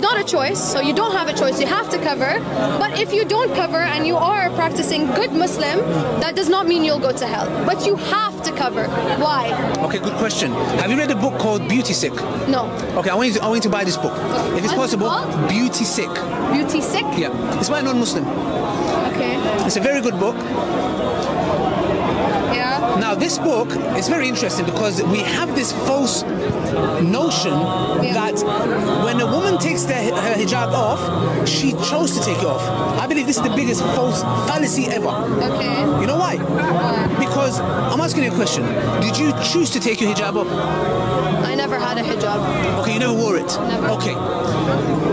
not a choice, so you don't have a choice, you have to cover. But if you don't cover and you are practicing good Muslim, that does not mean you'll go to hell. But you have to cover. Why? Okay, good question. Have you read a book called Beauty Sick? No. Okay, I want you to buy this book. If it's possible, Beauty Sick. Beauty Sick? Yeah. It's by a non-Muslim. Okay. It's a very good book. Yeah. Now, this book is very interesting because we have this false notion that when a woman takes her hijab off, she chose to take it off. I believe this is the biggest false fallacy ever. Okay. You know why? Because I'm asking you a question. Did you choose to take your hijab off? I never had a hijab. Okay, you never wore it? Never. Okay.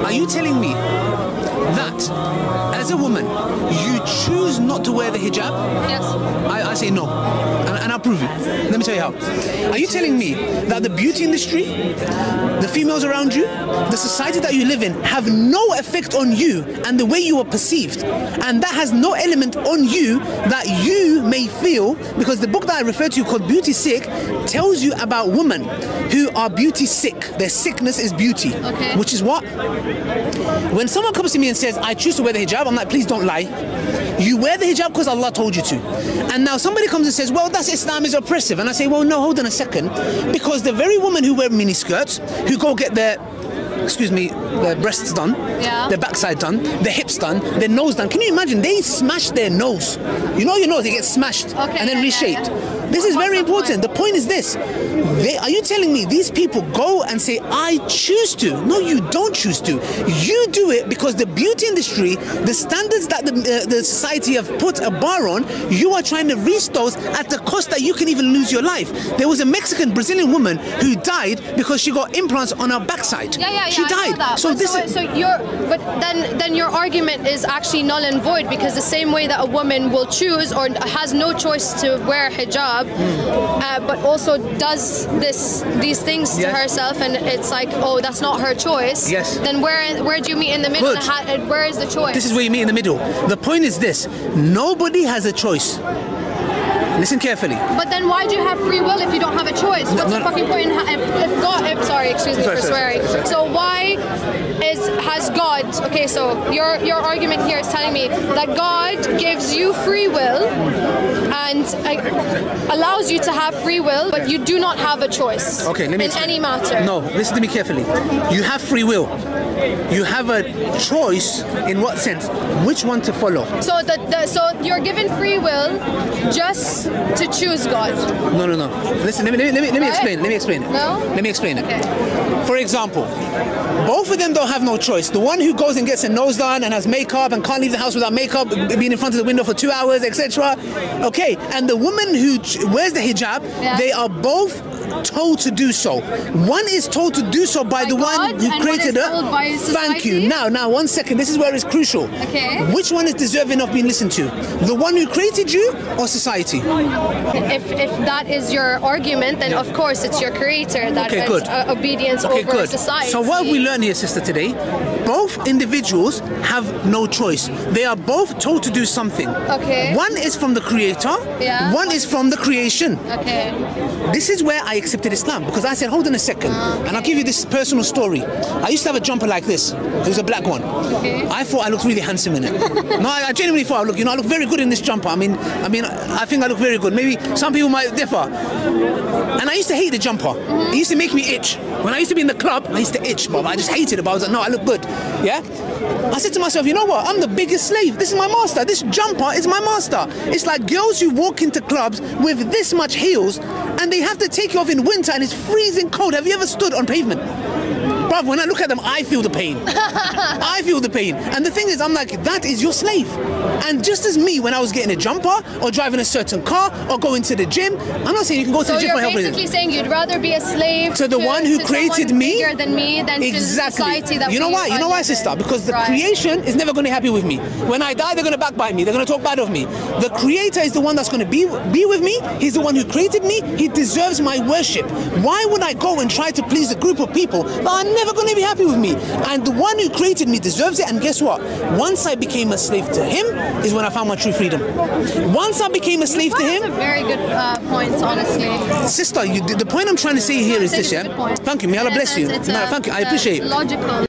Are you telling me that as a woman, you choose not to wear the hijab? Yes. I say no. And I'll prove it. Let me tell you how. Are you telling me that the beauty industry, the females around you, the society that you live in have no effect on you and the way you are perceived? And that has no element on you that you may feel, because the book that I referred to called Beauty Sick tells you about women who are beauty sick. Their sickness is beauty. Okay. Which is what? When someone comes to me and says, I choose to wear the hijab, I'm like, please don't lie. You wear the hijab because Allah told you to. And now somebody comes and says, well, that's Islam is oppressive. And I say, well, no, hold on a second. Because the very women who wear mini skirts, who go get their, their breasts done, their backside done, their hips done, their nose done. Can you imagine? They smash their nose. You know your nose, it gets smashed and then reshaped. This is very important. The point is this. Are you telling me these people go and say, I choose to? No, you don't choose to. You do it because the beauty industry, the standards that the society have put a bar on, you are trying to reach those at the cost that you can even lose your life. There was a Mexican Brazilian woman who died because she got implants on her backside. She died. So then your argument is actually null and void, because the same way that a woman will choose or has no choice to wear hijab, but also does these things to herself, and it's like, oh, that's not her choice. Yes. Then where do you meet in the middle? Where is the choice? This is where you meet in the middle. The point is this: nobody has a choice. Listen carefully. But then why do you have free will if you don't have a choice? What's the fucking point if God, sorry, excuse me for swearing. So why has God, okay, so your argument here is telling me that God gives you free will and allows you to have free will, but you do not have a choice in any matter. No, listen to me carefully. You have free will. You have a choice in what sense? Which one to follow? So so you're given free will just to choose God. No. Listen, let me explain. Let me explain it. No? Let me explain it. Okay. For example, both of them don't have no choice. The one who goes and gets a nose done and has makeup and can't leave the house without makeup, being in front of the window for 2 hours, etc. Okay, and the woman who wears the hijab, they are both told to do so. One is told to do so by the one who created her. Thank you. Now, 1 second. This is where it's crucial. Okay. Which one is deserving of being listened to? The one who created you or society? If that is your argument, then of course it's your creator that is obedience over society. So what have we learned here, sister, today? Both individuals have no choice. They are both told to do something. Okay. One is from the creator. Yeah. One is from the creation. Okay. This is where I accepted Islam, because I said, hold on a second, and I'll give you this personal story. I used to have a jumper like this. It was a black one. Okay. I thought I looked really handsome in it. No, I genuinely thought I look very good in this jumper. I mean, I think I look very good. Maybe some people might differ. And I used to hate the jumper. It used to make me itch. When I used to be in the club, I used to itch, but I just hated it. But I was like, no, I look good. Yeah? I said to myself, you know what? I'm the biggest slave. This is my master. This jumper is my master. It's like girls who walk into clubs with this much heels and they have to take you off in winter and it's freezing cold. Have you ever stood on pavement? Bruv, when I look at them, I feel the pain. I feel the pain. And the thing is, I'm like, that is your slave. And just as me, when I was getting a jumper or driving a certain car or going to the gym, I'm not saying you can go to the gym for help. So you're basically saying you'd rather be a slave to the one who created me bigger than me than to the society that you know why? You know why, sister? Because the creation is never going to be happy with me. When I die, they're going to backbite me. They're going to talk bad of me. The creator is the one that's going to be with me. He's the one who created me. He deserves my worship. Why would I go and try to please a group of people that are never going to be happy with me? And the one who created me deserves it. And guess what? Once I became a slave to him is when I found my true freedom. Once I became a slave to him. That's a very good point, honestly. Sister, the point I'm trying to say here is this, yeah? Thank you. May Allah bless you. No, thank you. I appreciate it. Logical.